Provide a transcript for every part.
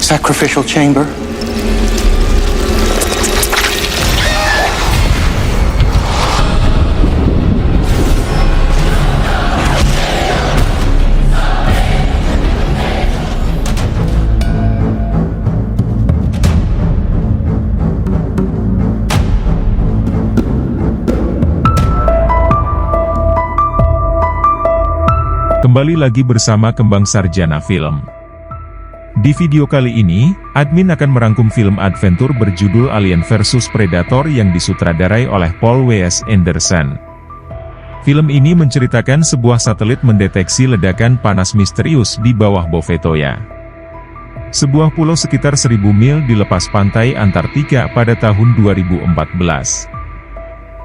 sacrificial chamber. Kembali lagi bersama Kembang Sarjana Film. Di video kali ini, admin akan merangkum film adventure berjudul Alien vs Predator yang disutradarai oleh Paul W.S. Anderson. Film ini menceritakan sebuah satelit mendeteksi ledakan panas misterius di bawah Bovetoya, sebuah pulau sekitar 1000 mil di lepas pantai Antartika pada tahun 2014.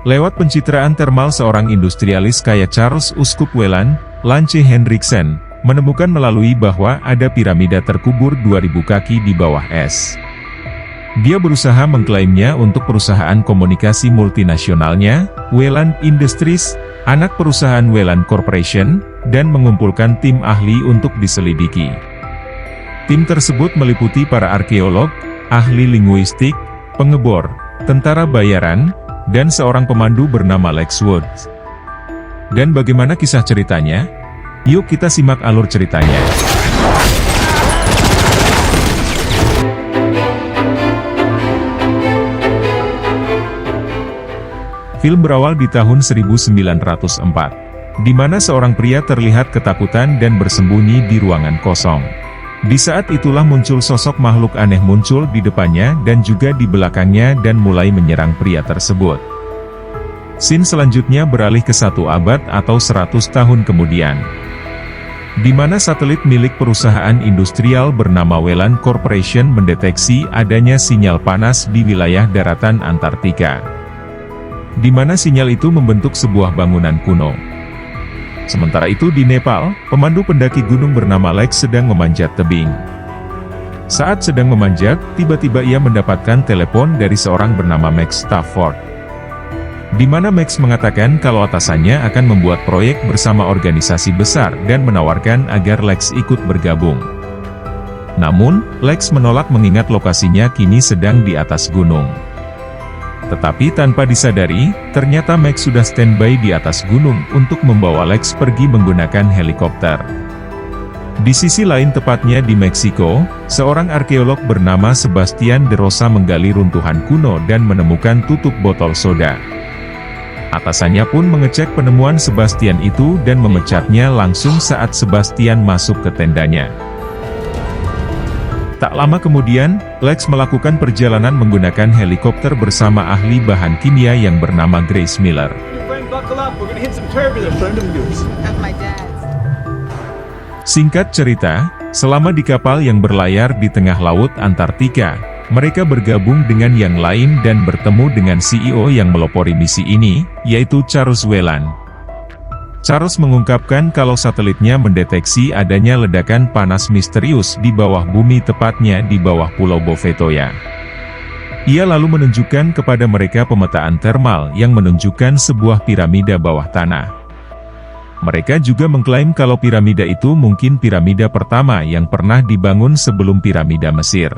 Lewat pencitraan termal seorang industrialis kaya Charles Uskup Whelan, Lance Henriksen, menemukan melalui bahwa ada piramida terkubur 2000 kaki di bawah es. Dia berusaha mengklaimnya untuk perusahaan komunikasi multinasionalnya, Whelan Industries, anak perusahaan Whelan Corporation, dan mengumpulkan tim ahli untuk diselidiki. Tim tersebut meliputi para arkeolog, ahli linguistik, pengebor, tentara bayaran, dan seorang pemandu bernama Lex Woods. Dan bagaimana kisah ceritanya? Yuk kita simak alur ceritanya. Film berawal di tahun 1904, di mana seorang pria terlihat ketakutan dan bersembunyi di ruangan kosong. Di saat itulah muncul sosok makhluk aneh muncul di depannya dan juga di belakangnya dan mulai menyerang pria tersebut. Scene selanjutnya beralih ke 1 abad atau 100 tahun kemudian, di mana satelit milik perusahaan industrial bernama Whelan Corporation mendeteksi adanya sinyal panas di wilayah daratan Antartika, di mana sinyal itu membentuk sebuah bangunan kuno. Sementara itu di Nepal, pemandu pendaki gunung bernama Lex sedang memanjat tebing. Saat sedang memanjat, tiba-tiba ia mendapatkan telepon dari seorang bernama Max Stafford, di mana Max mengatakan kalau atasannya akan membuat proyek bersama organisasi besar dan menawarkan agar Lex ikut bergabung. Namun, Lex menolak mengingat lokasinya kini sedang di atas gunung. Tetapi tanpa disadari, ternyata Max sudah standby di atas gunung untuk membawa Lex pergi menggunakan helikopter. Di sisi lain tepatnya di Meksiko, seorang arkeolog bernama Sebastian de Rosa menggali runtuhan kuno dan menemukan tutup botol soda. Atasannya pun mengecek penemuan Sebastian itu dan memecatnya langsung saat Sebastian masuk ke tendanya. Tak lama kemudian, Lex melakukan perjalanan menggunakan helikopter bersama ahli bahan kimia yang bernama Grace Miller. Singkat cerita, selama di kapal yang berlayar di tengah laut Antartika, mereka bergabung dengan yang lain dan bertemu dengan CEO yang melopori misi ini, yaitu Charles Whelan. Charles mengungkapkan kalau satelitnya mendeteksi adanya ledakan panas misterius di bawah bumi tepatnya di bawah Pulau Bovetoya. Ia lalu menunjukkan kepada mereka pemetaan termal yang menunjukkan sebuah piramida bawah tanah. Mereka juga mengklaim kalau piramida itu mungkin piramida pertama yang pernah dibangun sebelum piramida Mesir.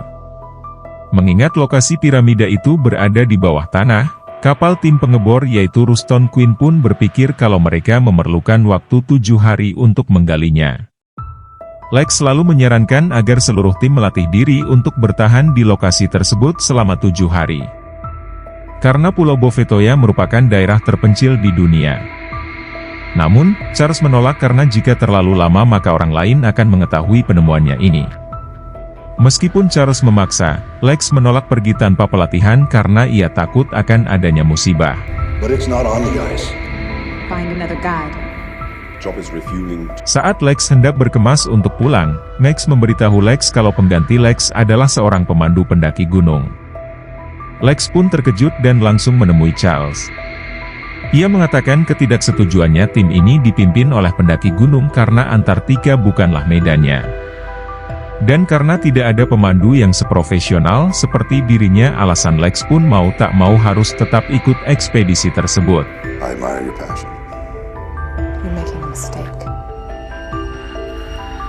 Mengingat lokasi piramida itu berada di bawah tanah, kapal tim pengebor yaitu Ruston Queen pun berpikir kalau mereka memerlukan waktu 7 hari untuk menggalinya. Lex selalu menyarankan agar seluruh tim melatih diri untuk bertahan di lokasi tersebut selama 7 hari. Karena Pulau Bovetoya merupakan daerah terpencil di dunia. Namun, Charles menolak karena jika terlalu lama maka orang lain akan mengetahui penemuannya ini. Meskipun Charles memaksa, Lex menolak pergi tanpa pelatihan karena ia takut akan adanya musibah. Saat Lex hendak berkemas untuk pulang, Max memberitahu Lex kalau pengganti Lex adalah seorang pemandu pendaki gunung. Lex pun terkejut dan langsung menemui Charles. Ia mengatakan ketidaksetujuannya tim ini dipimpin oleh pendaki gunung karena Antartika bukanlah medannya. Dan karena tidak ada pemandu yang seprofesional seperti dirinya, alasan Lex pun mau tak mau harus tetap ikut ekspedisi tersebut.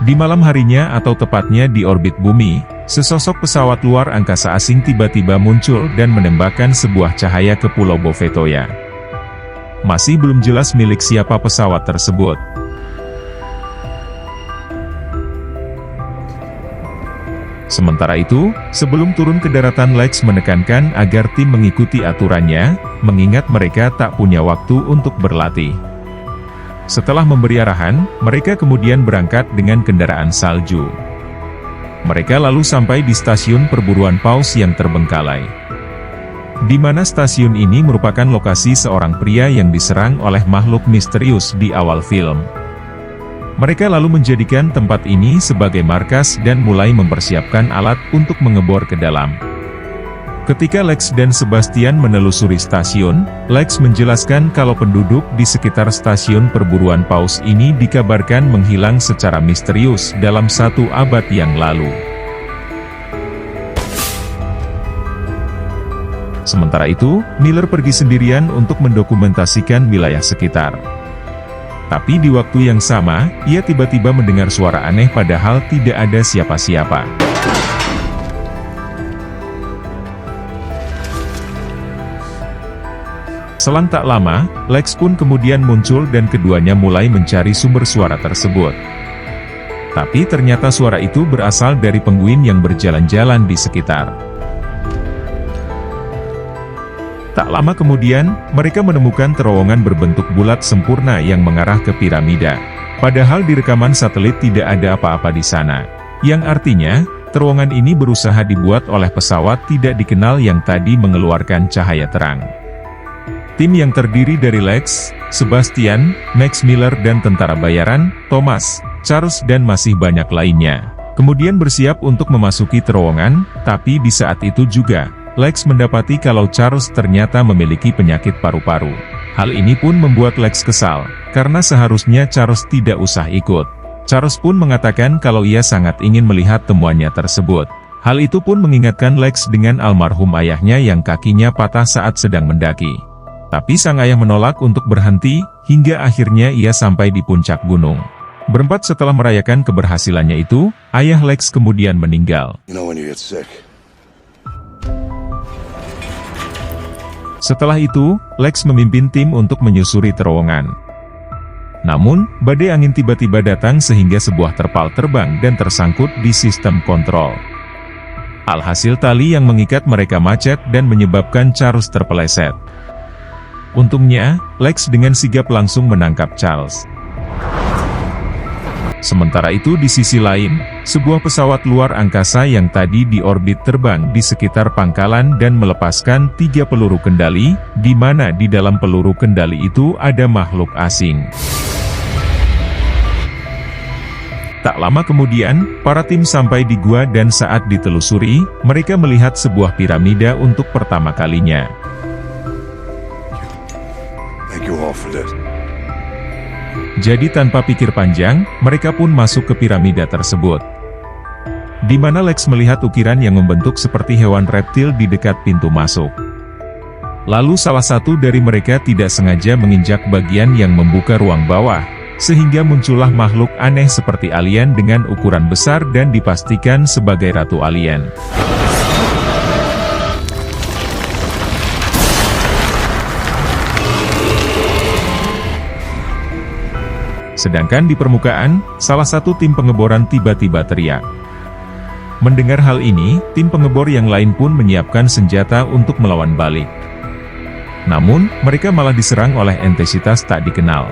Di malam harinya atau tepatnya di orbit bumi, sesosok pesawat luar angkasa asing tiba-tiba muncul dan menembakkan sebuah cahaya ke Pulau Bovetoya. Masih belum jelas milik siapa pesawat tersebut. Sementara itu, sebelum turun ke daratan, Lex menekankan agar tim mengikuti aturannya, mengingat mereka tak punya waktu untuk berlatih. Setelah memberi arahan, mereka kemudian berangkat dengan kendaraan salju. Mereka lalu sampai di stasiun perburuan paus yang terbengkalai. Di mana stasiun ini merupakan lokasi seorang pria yang diserang oleh makhluk misterius di awal film. Mereka lalu menjadikan tempat ini sebagai markas dan mulai mempersiapkan alat untuk mengebor ke dalam. Ketika Lex dan Sebastian menelusuri stasiun, Lex menjelaskan kalau penduduk di sekitar stasiun perburuan paus ini dikabarkan menghilang secara misterius dalam 1 abad yang lalu. Sementara itu, Miller pergi sendirian untuk mendokumentasikan wilayah sekitar. Tapi di waktu yang sama, ia tiba-tiba mendengar suara aneh padahal tidak ada siapa-siapa. Selang tak lama, Lex pun kemudian muncul dan keduanya mulai mencari sumber suara tersebut. Tapi ternyata suara itu berasal dari penguin yang berjalan-jalan di sekitar. Tak lama kemudian, mereka menemukan terowongan berbentuk bulat sempurna yang mengarah ke piramida. Padahal di rekaman satelit tidak ada apa-apa di sana. Yang artinya, terowongan ini berusaha dibuat oleh pesawat tidak dikenal yang tadi mengeluarkan cahaya terang. Tim yang terdiri dari Lex, Sebastian, Max Miller dan tentara bayaran, Thomas, Charles dan masih banyak lainnya, kemudian bersiap untuk memasuki terowongan, tapi di saat itu juga, Lex mendapati kalau Charles ternyata memiliki penyakit paru-paru. Hal ini pun membuat Lex kesal, karena seharusnya Charles tidak usah ikut. Charles pun mengatakan kalau ia sangat ingin melihat temuannya tersebut. Hal itu pun mengingatkan Lex dengan almarhum ayahnya yang kakinya patah saat sedang mendaki. Tapi sang ayah menolak untuk berhenti, hingga akhirnya ia sampai di puncak gunung. Berempat setelah merayakan keberhasilannya itu, ayah Lex kemudian meninggal. Setelah itu, Lex memimpin tim untuk menyusuri terowongan. Namun, badai angin tiba-tiba datang sehingga sebuah terpal terbang dan tersangkut di sistem kontrol. Alhasil tali yang mengikat mereka macet dan menyebabkan Charles terpeleset. Untungnya, Lex dengan sigap langsung menangkap Charles. Sementara itu di sisi lain, sebuah pesawat luar angkasa yang tadi di orbit terbang di sekitar pangkalan dan melepaskan 3 peluru kendali, di mana di dalam peluru kendali itu ada makhluk asing. Tak lama kemudian, para tim sampai di gua dan saat ditelusuri, mereka melihat sebuah piramida untuk pertama kalinya. Jadi tanpa pikir panjang, mereka pun masuk ke piramida tersebut. Di mana Lex melihat ukiran yang membentuk seperti hewan reptil di dekat pintu masuk. Lalu salah satu dari mereka tidak sengaja menginjak bagian yang membuka ruang bawah, sehingga muncullah makhluk aneh seperti alien dengan ukuran besar dan dipastikan sebagai ratu alien. Sedangkan di permukaan, salah satu tim pengeboran tiba-tiba teriak. Mendengar hal ini, tim pengebor yang lain pun menyiapkan senjata untuk melawan balik. Namun, mereka malah diserang oleh entitas tak dikenal.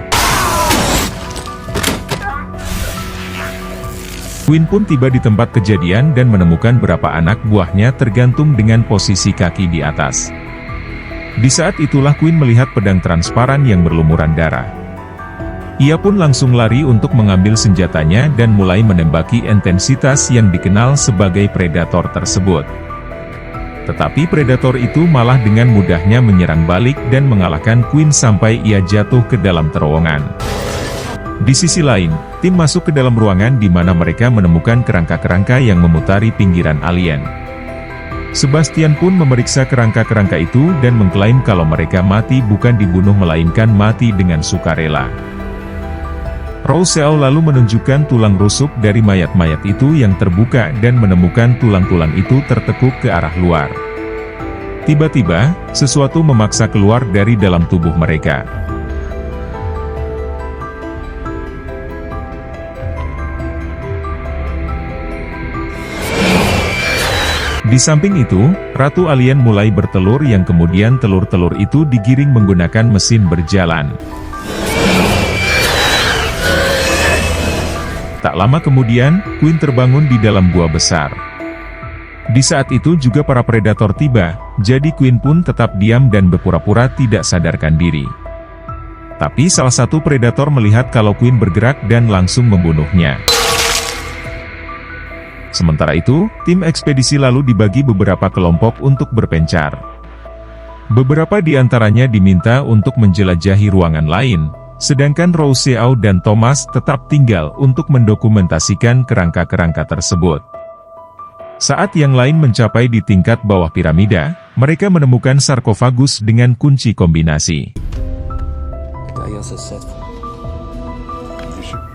Quinn pun tiba di tempat kejadian dan menemukan beberapa anak buahnya tergantung dengan posisi kaki di atas. Di saat itulah Quinn melihat pedang transparan yang berlumuran darah. Ia pun langsung lari untuk mengambil senjatanya dan mulai menembaki entitas yang dikenal sebagai predator tersebut. Tetapi predator itu malah dengan mudahnya menyerang balik dan mengalahkan Quinn sampai ia jatuh ke dalam terowongan. Di sisi lain, tim masuk ke dalam ruangan di mana mereka menemukan kerangka-kerangka yang memutari pinggiran alien. Sebastian pun memeriksa kerangka-kerangka itu dan mengklaim kalau mereka mati bukan dibunuh melainkan mati dengan sukarela. Rousseau lalu menunjukkan tulang rusuk dari mayat-mayat itu yang terbuka dan menemukan tulang-tulang itu tertekuk ke arah luar. Tiba-tiba, sesuatu memaksa keluar dari dalam tubuh mereka. Di samping itu, Ratu Alien mulai bertelur yang kemudian telur-telur itu digiring menggunakan mesin berjalan. Tak lama kemudian, Queen terbangun di dalam gua besar. Di saat itu juga para predator tiba, jadi Queen pun tetap diam dan berpura-pura tidak sadarkan diri. Tapi salah satu predator melihat kalau Queen bergerak dan langsung membunuhnya. Sementara itu, tim ekspedisi lalu dibagi beberapa kelompok untuk berpencar. Beberapa di antaranya diminta untuk menjelajahi ruangan lain, sedangkan Rousseau dan Thomas tetap tinggal untuk mendokumentasikan kerangka-kerangka tersebut. Saat yang lain mencapai di tingkat bawah piramida, mereka menemukan sarkofagus dengan kunci kombinasi.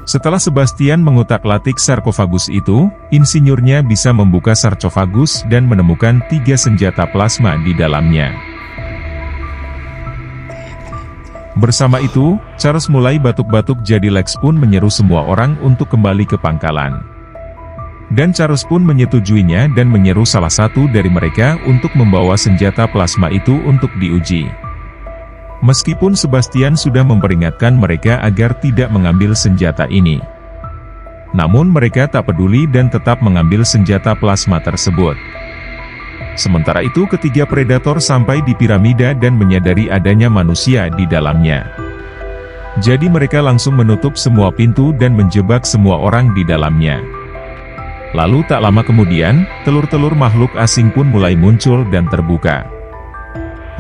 Setelah Sebastian mengutak-atik sarkofagus itu, insinyurnya bisa membuka sarkofagus dan menemukan 3 senjata plasma di dalamnya. Bersama itu, Charles mulai batuk-batuk jadi Lex pun menyeru semua orang untuk kembali ke pangkalan. Dan Charles pun menyetujuinya dan menyeru salah satu dari mereka untuk membawa senjata plasma itu untuk diuji. Meskipun Sebastian sudah memperingatkan mereka agar tidak mengambil senjata ini. Namun mereka tak peduli dan tetap mengambil senjata plasma tersebut. Sementara itu ketiga predator sampai di piramida dan menyadari adanya manusia di dalamnya. Jadi mereka langsung menutup semua pintu dan menjebak semua orang di dalamnya. Lalu tak lama kemudian, telur-telur makhluk asing pun mulai muncul dan terbuka.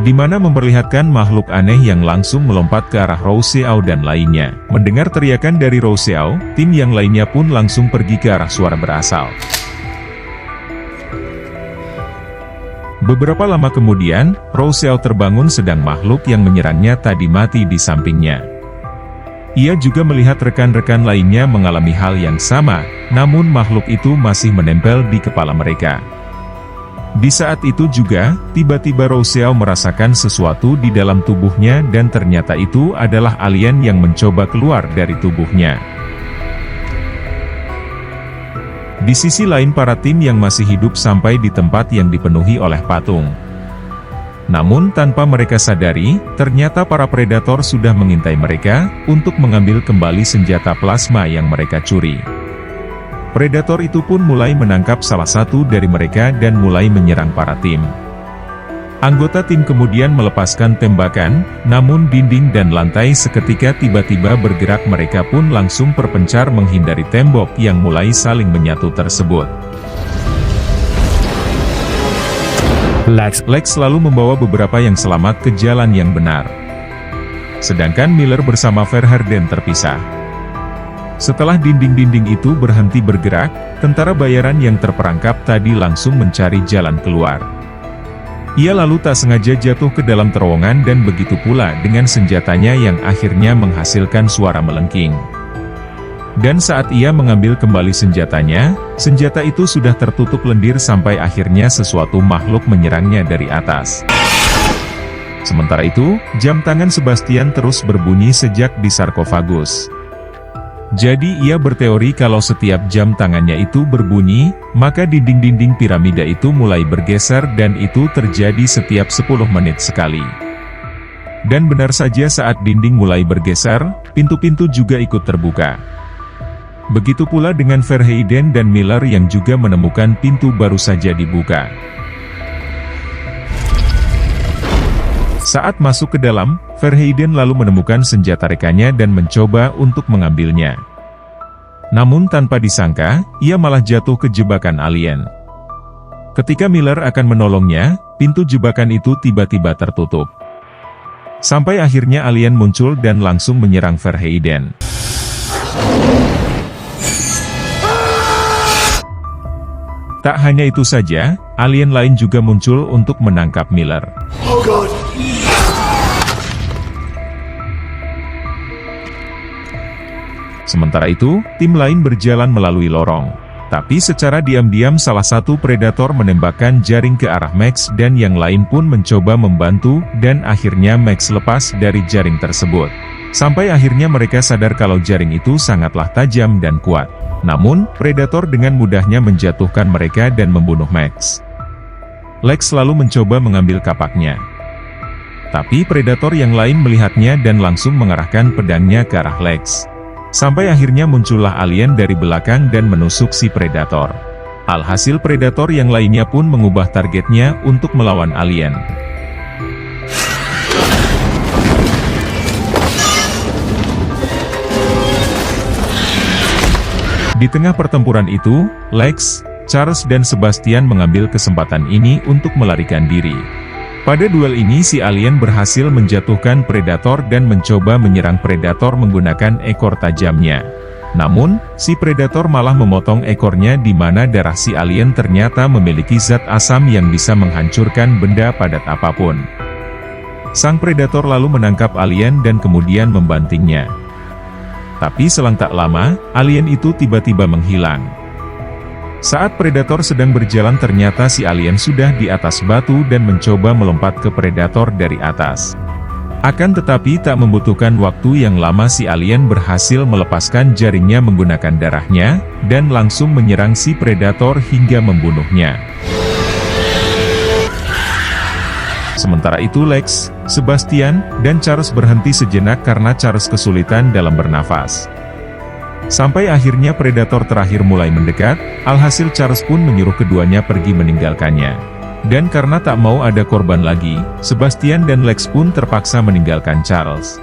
Di mana memperlihatkan makhluk aneh yang langsung melompat ke arah Rousseau dan lainnya. Mendengar teriakan dari Rousseau, tim yang lainnya pun langsung pergi ke arah suara berasal. Beberapa lama kemudian, Rousseau terbangun sedang makhluk yang menyerangnya tadi mati di sampingnya. Ia juga melihat rekan-rekan lainnya mengalami hal yang sama, namun makhluk itu masih menempel di kepala mereka. Di saat itu juga, tiba-tiba Rousseau merasakan sesuatu di dalam tubuhnya dan ternyata itu adalah alien yang mencoba keluar dari tubuhnya. Di sisi lain para tim yang masih hidup sampai di tempat yang dipenuhi oleh patung. Namun tanpa mereka sadari, ternyata para predator sudah mengintai mereka, untuk mengambil kembali senjata plasma yang mereka curi. Predator itu pun mulai menangkap salah satu dari mereka dan mulai menyerang para tim. Anggota tim kemudian melepaskan tembakan, namun dinding dan lantai seketika tiba-tiba bergerak mereka pun langsung berpencar menghindari tembok yang mulai saling menyatu tersebut. Lex lalu membawa beberapa yang selamat ke jalan yang benar. Sedangkan Miller bersama Verharden terpisah. Setelah dinding-dinding itu berhenti bergerak, tentara bayaran yang terperangkap tadi langsung mencari jalan keluar. Ia lalu tak sengaja jatuh ke dalam terowongan dan begitu pula dengan senjatanya yang akhirnya menghasilkan suara melengking. Dan saat ia mengambil kembali senjatanya, senjata itu sudah tertutup lendir sampai akhirnya sesuatu makhluk menyerangnya dari atas. Sementara itu, jam tangan Sebastian terus berbunyi sejak di sarkofagus. Jadi ia berteori kalau setiap jam tangannya itu berbunyi, maka dinding-dinding piramida itu mulai bergeser dan itu terjadi setiap 10 menit sekali. Dan benar saja saat dinding mulai bergeser, pintu-pintu juga ikut terbuka. Begitu pula dengan Verheiden dan Miller yang juga menemukan pintu baru saja dibuka. Saat masuk ke dalam, Verheiden lalu menemukan senjata rekannya dan mencoba untuk mengambilnya. Namun tanpa disangka, ia malah jatuh ke jebakan alien. Ketika Miller akan menolongnya, pintu jebakan itu tiba-tiba tertutup. Sampai akhirnya alien muncul dan langsung menyerang Verheiden. Tak hanya itu saja, alien lain juga muncul untuk menangkap Miller. Oh God. Sementara itu, tim lain berjalan melalui lorong. Tapi secara diam-diam salah satu predator menembakkan jaring ke arah Max dan yang lain pun mencoba membantu dan akhirnya Max lepas dari jaring tersebut. Sampai akhirnya mereka sadar kalau jaring itu sangatlah tajam dan kuat. Namun, predator dengan mudahnya menjatuhkan mereka dan membunuh Max. Lex lalu mencoba mengambil kapaknya. Tapi predator yang lain melihatnya dan langsung mengarahkan pedangnya ke arah Lex. Sampai akhirnya muncullah alien dari belakang dan menusuk si predator. Alhasil predator yang lainnya pun mengubah targetnya untuk melawan alien. Di tengah pertempuran itu, Lex, Charles dan Sebastian mengambil kesempatan ini untuk melarikan diri. Pada duel ini si alien berhasil menjatuhkan predator dan mencoba menyerang predator menggunakan ekor tajamnya. Namun, si predator malah memotong ekornya di mana darah si alien ternyata memiliki zat asam yang bisa menghancurkan benda padat apapun. Sang predator lalu menangkap alien dan kemudian membantingnya. Tapi selang tak lama, alien itu tiba-tiba menghilang. Saat predator sedang berjalan ternyata si alien sudah di atas batu dan mencoba melompat ke predator dari atas. Akan tetapi tak membutuhkan waktu yang lama si alien berhasil melepaskan jaringnya menggunakan darahnya, dan langsung menyerang si predator hingga membunuhnya. Sementara itu Lex, Sebastian, dan Charles berhenti sejenak karena Charles kesulitan dalam bernafas. Sampai akhirnya predator terakhir mulai mendekat, alhasil Charles pun menyuruh keduanya pergi meninggalkannya. Dan karena tak mau ada korban lagi, Sebastian dan Lex pun terpaksa meninggalkan Charles.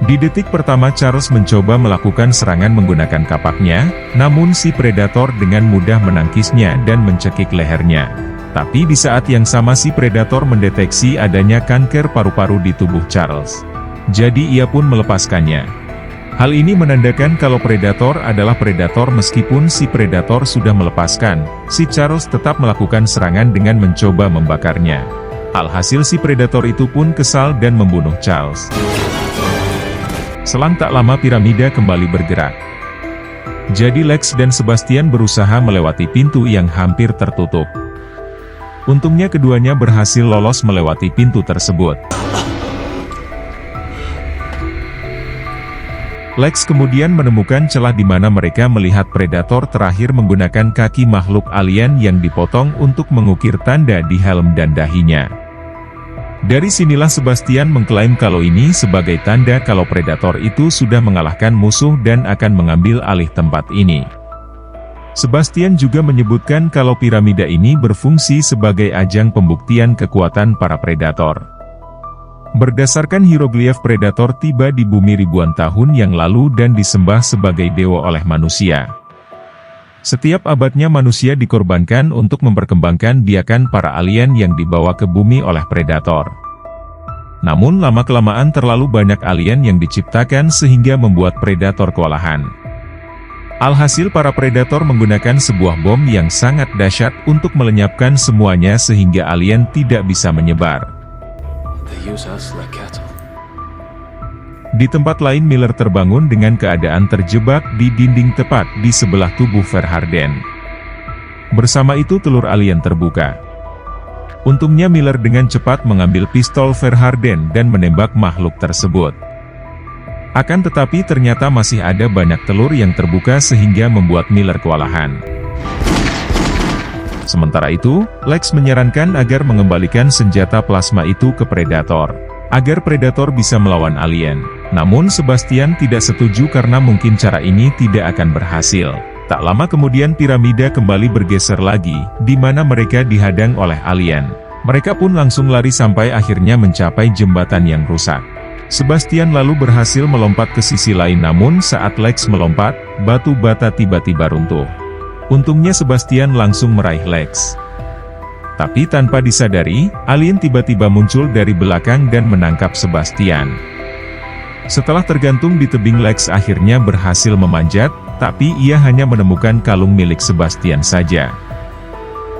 Di detik pertama Charles mencoba melakukan serangan menggunakan kapaknya, namun si predator dengan mudah menangkisnya dan mencekik lehernya. Tapi di saat yang sama si predator mendeteksi adanya kanker paru-paru di tubuh Charles. Jadi ia pun melepaskannya. Hal ini menandakan kalau predator adalah predator meskipun si predator sudah melepaskan, si Charles tetap melakukan serangan dengan mencoba membakarnya. Alhasil si predator itu pun kesal dan membunuh Charles. Selang tak lama piramida kembali bergerak. Jadi Lex dan Sebastian berusaha melewati pintu yang hampir tertutup. Untungnya keduanya berhasil lolos melewati pintu tersebut. Lex kemudian menemukan celah di mana mereka melihat predator terakhir menggunakan kaki makhluk alien yang dipotong untuk mengukir tanda di helm dan dahinya. Dari sinilah Sebastian mengklaim kalau ini sebagai tanda kalau predator itu sudah mengalahkan musuh dan akan mengambil alih tempat ini. Sebastian juga menyebutkan kalau piramida ini berfungsi sebagai ajang pembuktian kekuatan para predator. Berdasarkan hieroglif predator tiba di bumi ribuan tahun yang lalu dan disembah sebagai dewa oleh manusia. Setiap abadnya manusia dikorbankan untuk memperkembangkan biakan para alien yang dibawa ke bumi oleh predator. Namun lama-kelamaan terlalu banyak alien yang diciptakan sehingga membuat predator kewalahan. Alhasil para predator menggunakan sebuah bom yang sangat dahsyat untuk melenyapkan semuanya sehingga alien tidak bisa menyebar. Di tempat lain Miller terbangun dengan keadaan terjebak di dinding tepat di sebelah tubuh Verharden. Bersama itu telur alien terbuka. Untungnya Miller dengan cepat mengambil pistol Verharden dan menembak makhluk tersebut. Akan tetapi ternyata masih ada banyak telur yang terbuka sehingga membuat Miller kewalahan. Sementara itu, Lex menyarankan agar mengembalikan senjata plasma itu ke predator, agar predator bisa melawan alien. Namun Sebastian tidak setuju karena mungkin cara ini tidak akan berhasil. Tak lama kemudian piramida kembali bergeser lagi, di mana mereka dihadang oleh alien. Mereka pun langsung lari sampai akhirnya mencapai jembatan yang rusak. Sebastian lalu berhasil melompat ke sisi lain namun saat Lex melompat, batu bata tiba-tiba runtuh. Untungnya Sebastian langsung meraih Lex. Tapi tanpa disadari, alien tiba-tiba muncul dari belakang dan menangkap Sebastian. Setelah tergantung di tebing Lex akhirnya berhasil memanjat, tapi ia hanya menemukan kalung milik Sebastian saja.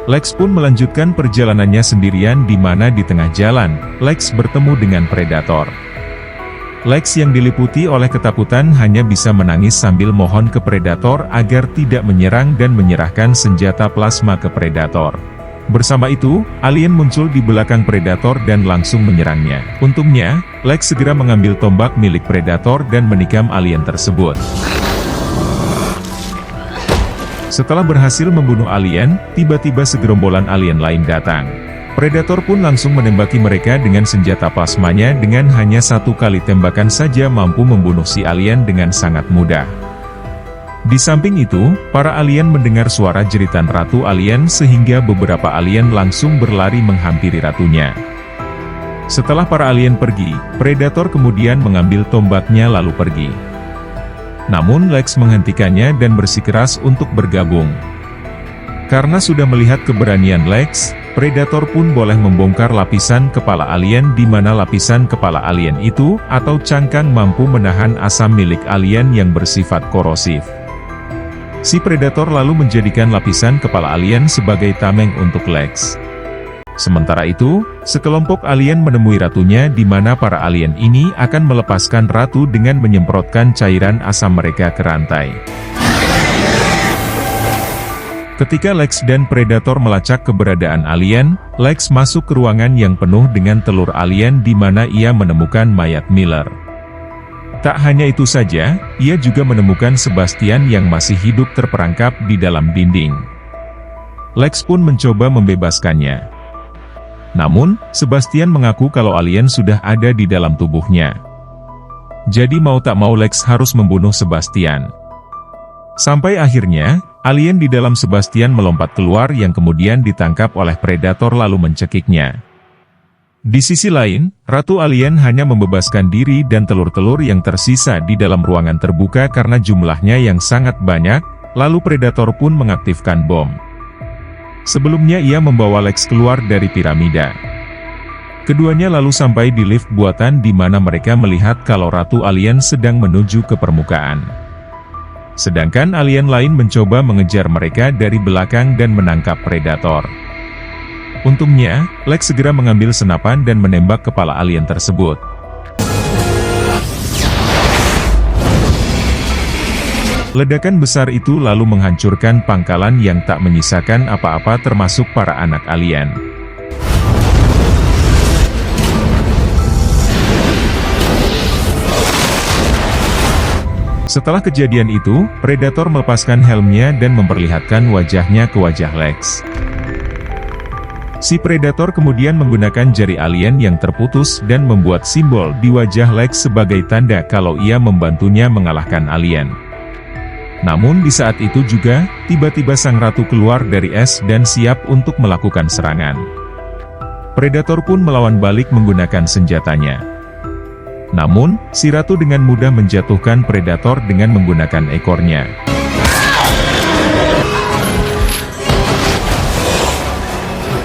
Lex pun melanjutkan perjalanannya sendirian di mana di tengah jalan, Lex bertemu dengan predator. Lex yang diliputi oleh ketakutan hanya bisa menangis sambil mohon ke Predator agar tidak menyerang dan menyerahkan senjata plasma ke Predator. Bersama itu, alien muncul di belakang Predator dan langsung menyerangnya. Untungnya, Lex segera mengambil tombak milik Predator dan menikam alien tersebut. Setelah berhasil membunuh alien, tiba-tiba segerombolan alien lain datang. Predator pun langsung menembaki mereka dengan senjata plasmanya dengan hanya satu kali tembakan saja mampu membunuh si alien dengan sangat mudah. Di samping itu, para alien mendengar suara jeritan ratu alien sehingga beberapa alien langsung berlari menghampiri ratunya. Setelah para alien pergi, Predator kemudian mengambil tombaknya lalu pergi. Namun Lex menghentikannya dan bersikeras untuk bergabung. Karena sudah melihat keberanian Lex, Predator pun boleh membongkar lapisan kepala alien di mana lapisan kepala alien itu, atau cangkang mampu menahan asam milik alien yang bersifat korosif. Si Predator lalu menjadikan lapisan kepala alien sebagai tameng untuk Lex. Sementara itu, sekelompok alien menemui ratunya di mana para alien ini akan melepaskan ratu dengan menyemprotkan cairan asam mereka ke rantai. Ketika Lex dan Predator melacak keberadaan alien, Lex masuk ke ruangan yang penuh dengan telur alien di mana ia menemukan mayat Miller. Tak hanya itu saja, ia juga menemukan Sebastian yang masih hidup terperangkap di dalam dinding. Lex pun mencoba membebaskannya. Namun, Sebastian mengaku kalau alien sudah ada di dalam tubuhnya. Jadi mau tak mau Lex harus membunuh Sebastian. Sampai akhirnya, alien di dalam Sebastian melompat keluar yang kemudian ditangkap oleh Predator lalu mencekiknya. Di sisi lain, Ratu Alien hanya membebaskan diri dan telur-telur yang tersisa di dalam ruangan terbuka karena jumlahnya yang sangat banyak, lalu Predator pun mengaktifkan bom. Sebelumnya ia membawa Lex keluar dari piramida. Keduanya lalu sampai di lift buatan di mana mereka melihat kalau Ratu Alien sedang menuju ke permukaan. Sedangkan alien lain mencoba mengejar mereka dari belakang dan menangkap Predator. Untungnya, Lex segera mengambil senapan dan menembak kepala alien tersebut. Ledakan besar itu lalu menghancurkan pangkalan yang tak menyisakan apa-apa termasuk para anak alien. Setelah kejadian itu, Predator melepaskan helmnya dan memperlihatkan wajahnya ke wajah Lex. Si Predator kemudian menggunakan jari alien yang terputus dan membuat simbol di wajah Lex sebagai tanda kalau ia membantunya mengalahkan alien. Namun di saat itu juga, tiba-tiba sang ratu keluar dari es dan siap untuk melakukan serangan. Predator pun melawan balik menggunakan senjatanya. Namun, si ratu dengan mudah menjatuhkan Predator dengan menggunakan ekornya.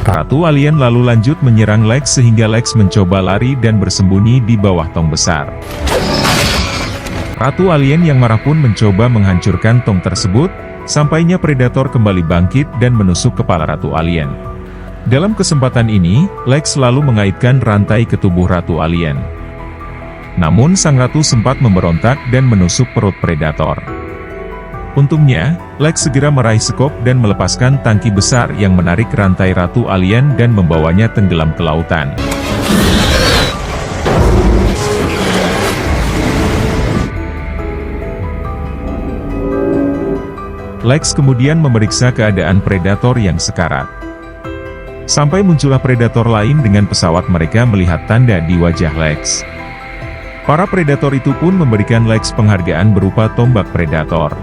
Ratu alien lalu lanjut menyerang Lex sehingga Lex mencoba lari dan bersembunyi di bawah tong besar. Ratu alien yang marah pun mencoba menghancurkan tong tersebut, sampainya Predator kembali bangkit dan menusuk kepala Ratu alien. Dalam kesempatan ini, Lex lalu mengaitkan rantai ke tubuh Ratu alien. Namun sang ratu sempat memberontak dan menusuk perut Predator. Untungnya, Lex segera meraih sekop dan melepaskan tangki besar yang menarik rantai Ratu Alien dan membawanya tenggelam ke lautan. Lex kemudian memeriksa keadaan Predator yang sekarat. Sampai muncullah Predator lain dengan pesawat mereka melihat tanda di wajah Lex. Para Predator itu pun memberikan Lex penghargaan berupa tombak Predator.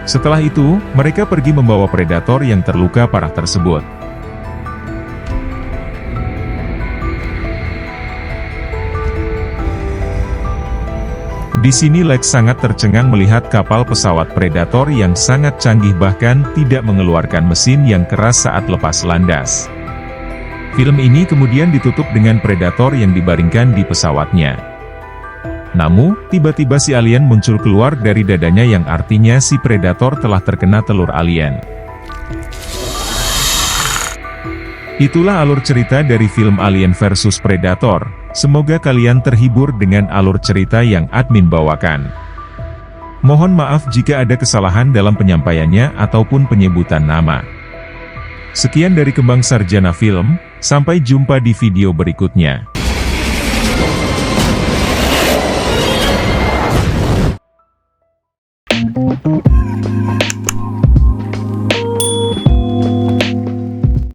Setelah itu, mereka pergi membawa Predator yang terluka parah tersebut. Di sini Lex sangat tercengang melihat kapal pesawat Predator yang sangat canggih bahkan tidak mengeluarkan mesin yang keras saat lepas landas. Film ini kemudian ditutup dengan Predator yang dibaringkan di pesawatnya. Namun, tiba-tiba si alien muncul keluar dari dadanya yang artinya si Predator telah terkena telur alien. Itulah alur cerita dari film Alien vs Predator. Semoga kalian terhibur dengan alur cerita yang admin bawakan. Mohon maaf jika ada kesalahan dalam penyampaiannya ataupun penyebutan nama. Sekian dari Kembang Sarjana Film, sampai jumpa di video berikutnya.